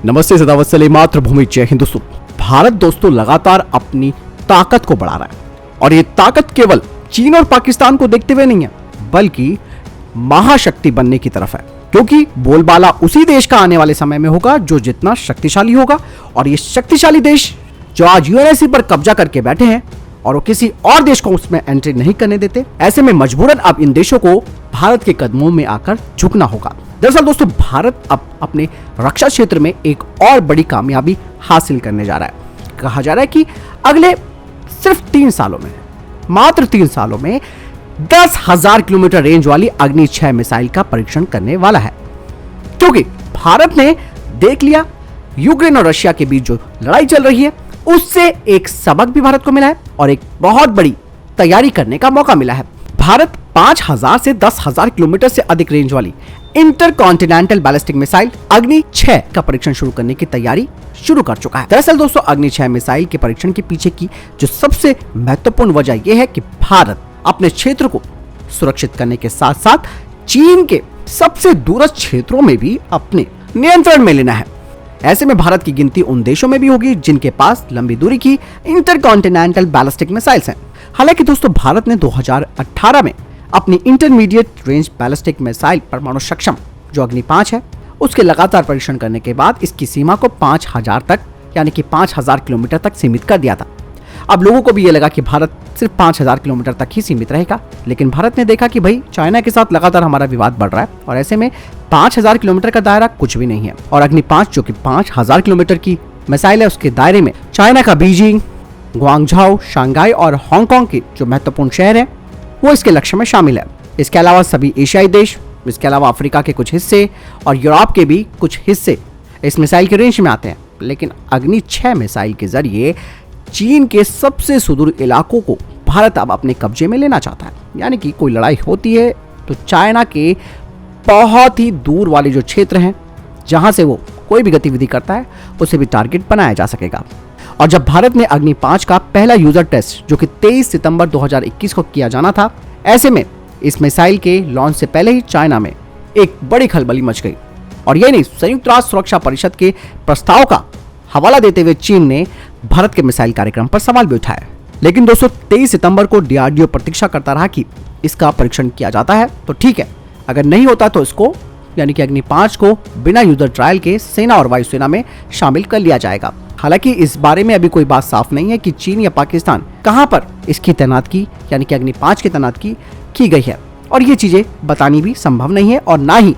नमस्ते, सदावत सले, मातृभूमि, जय हिंद। दोस्तों, भारत दोस्तों लगातार अपनी ताकत को बढ़ा रहा है और ये ताकत केवल चीन और पाकिस्तान को देखते हुए नहीं है, बल्कि महाशक्ति बनने की तरफ है। क्योंकि बोलबाला उसी देश का आने वाले समय में होगा जो जितना शक्तिशाली होगा, और ये शक्तिशाली देश जो आज यूएनएससी पर कब्जा करके बैठे हैं और वो किसी और देश को उसमें एंट्री नहीं करने देते, ऐसे में मजबूरन अब इन देशों को भारत के कदमों में आकर झुकना होगा। दरअसल दोस्तों, भारत अब अपने रक्षा क्षेत्र में एक और बड़ी कामयाबी हासिल करने जा रहा है। कहा जा रहा है कि अगले सिर्फ 3 सालों में, मात्र 3 सालों में 10,000 किलोमीटर रेंज वाली अग्नि 6 मिसाइल का परीक्षण करने वाला है। क्योंकि भारत ने देख लिया यूक्रेन और रशिया के बीच जो लड़ाई चल रही है, उससे एक सबक भी भारत को मिला है और एक बहुत बड़ी तैयारी करने का मौका मिला है। भारत 5,000 से 10,000 किलोमीटर से अधिक रेंज वाली इंटरकॉन्टिनेंटल बैलिस्टिक मिसाइल अग्नि 6 का परीक्षण शुरू करने की तैयारी शुरू कर चुका है। दरअसल दोस्तों, अग्नि 6 मिसाइल के परीक्षण के पीछे की जो सबसे महत्वपूर्ण वजह यह है कि भारत अपने क्षेत्र को सुरक्षित करने के साथ साथ चीन के सबसे दूरस्थ क्षेत्रों में भी अपने नियंत्रण में लेना है। ऐसे में भारत की गिनती उन देशों में भी होगी जिनके पास लंबी दूरी की इंटरकॉन्टिनेंटल बैलिस्टिक मिसाइल्स हैं। हालांकि दोस्तों, भारत ने 2018 में अपनी इंटरमीडिएट रेंज बैलिस्टिक मिसाइल परमाणु सक्षम जो अग्नि 5 है, उसके लगातार परीक्षण करने के बाद इसकी सीमा को 5,000 तक, यानी कि 5,000 किलोमीटर तक सीमित कर दिया था। अब लोगों को भी ये लगा कि भारत सिर्फ 5,000 किलोमीटर तक ही सीमित रहेगा, लेकिन भारत ने देखा कि भाई चाइना के साथ लगातार हमारा विवाद बढ़ रहा है और ऐसे में 5,000 किलोमीटर का दायरा कुछ भी नहीं है। और अग्नि 5 जो कि 5,000 किलोमीटर की मिसाइल है, उसके दायरे में चाइना का बीजिंग, ग्वांगझाओ, शंघाई और हांगकांग के जो महत्वपूर्ण शहर हैं वो इसके लक्ष्य में शामिल है। इसके अलावा सभी एशियाई देश, इसके अलावा अफ्रीका के कुछ हिस्से और यूरोप के भी कुछ हिस्से इस मिसाइल के रेंज में आते हैं। लेकिन अग्नि 6 मिसाइल के जरिए चीन के सबसे सुदूर इलाकों को भारत अब अपने कब्जे में लेना चाहता है। यानी कि कोई लड़ाई होती है तो चाइना के बहुत ही दूर वाले जो क्षेत्र हैं, जहां से वो कोई भी गतिविधि करता है, उसे भी टारगेट बनाया जा सकेगा। और जब भारत ने अग्नि 5 का पहला यूजर टेस्ट जो कि 23 सितंबर 2021 को किया जाना था, ऐसे में इस मिसाइल के लॉन्च से पहले ही चाइना में एक बड़ी खलबली मच गई। और यही नहीं, संयुक्त राष्ट्र सुरक्षा परिषद के प्रस्ताव का हवाला देते हुए चीन ने भारत के मिसाइल कार्यक्रम पर सवाल भी उठाया। लेकिन दोस्तों, 23 सितंबर को डीआरडीओ प्रतीक्षा करता रहा कि इसका परीक्षण किया जाता है तो ठीक है, अगर नहीं होता तो इसको, यानी कि अग्नि 5 को बिना यूजर ट्रायल के सेना और वायुसेना में शामिल कर लिया जाएगा। हालांकि इस बारे में अभी कोई बात साफ नहीं है कि चीन या पाकिस्तान कहां पर इसकी तैनातगी, यानी कि अग्नि 5 की तैनातगी की गई है, और ये चीजें बतानी भी संभव नहीं है और ना ही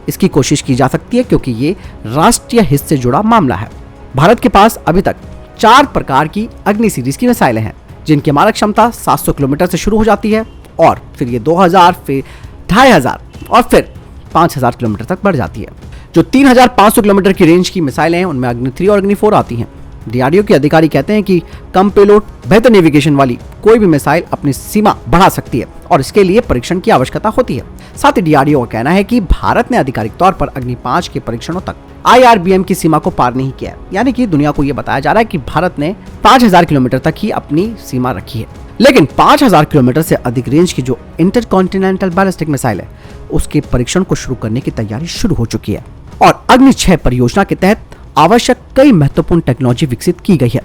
इसकी कोशिश की जा सकती है, क्योंकि ये राष्ट्रीय हित से जुड़ा मामला है। भारत के पास अभी तक 4 प्रकार की अग्नि सीरीज की मिसाइलें हैं, जिनकी मारक क्षमता 700 किलोमीटर से शुरू हो जाती है और फिर ये 2,000, फिर 2,500 और फिर 5,000 किलोमीटर तक बढ़ जाती है। जो 3,500 किलोमीटर की रेंज की मिसाइलें हैं, उनमें अग्नि 3 और अग्नि 4 आती हैं। डीआरडीओ के अधिकारी कहते हैं कि कम पेलोड, बेहतर नेविगेशन वाली कोई भी मिसाइल अपनी सीमा बढ़ा सकती है और इसके लिए परीक्षण की आवश्यकता होती है। साथ ही डीआरडीओ का कहना है कि भारत ने आधिकारिक तौर पर अग्नि 5 के परीक्षणों तक IRBM की सीमा को पार नहीं किया है। यानी कि दुनिया को यह बताया जा रहा है कि भारत ने 5,000 किलोमीटर तक ही अपनी सीमा रखी है। लेकिन 5,000 किलोमीटर से अधिक रेंज की जो इंटरकॉन्टिनेंटल बैलिस्टिक मिसाइल है, उसके परीक्षण को शुरू करने की तैयारी शुरू हो चुकी है। और अग्नि 6 परियोजना के तहत आवश्यक कई महत्वपूर्ण टेक्नोलॉजी विकसित की गई है,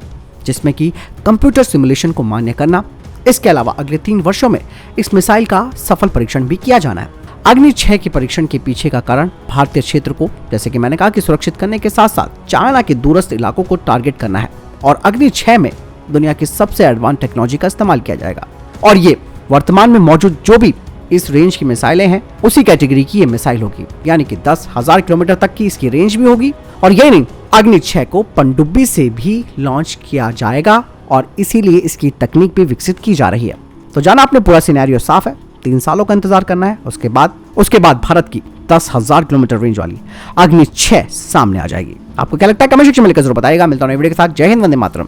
जिसमें कि कंप्यूटर सिमुलेशन को मान्य करना। इसके अलावा अगले 3 वर्षों में इस मिसाइल का सफल परीक्षण भी किया जाना है। अग्नि 6 के परीक्षण के पीछे का कारण भारतीय क्षेत्र को, जैसे कि मैंने कहा, कि सुरक्षित करने के साथ साथ चाइना के दूरस्थ इलाकों को टारगेट करना है। और अग्नि 6 में दुनिया की सबसे एडवांस टेक्नोलॉजी का इस्तेमाल किया जाएगा और ये वर्तमान में मौजूद जो भी इस रेंज की मिसाइलें हैं, उसी कैटेगरी की ये मिसाइल होगी। यानी कि 10,000 किलोमीटर तक की इसकी रेंज भी होगी। और यही नहीं, अग्नि 6 को पनडुब्बी से भी लॉन्च किया जाएगा और इसीलिए इसकी तकनीक भी विकसित की जा रही है। तो जाना, आपने पूरा सिनेरियो साफ है। 3 सालों का इंतजार करना है, उसके बाद भारत की 10,000 किलोमीटर रेंज वाली अग्नि 6 सामने आ जाएगी। आपको क्या लगता है? कमेंट सेक्शन में लिखकर जरूर बताइएगा। मिलता हूं नए वीडियो के साथ। जय हिंद, वंदे मातरम।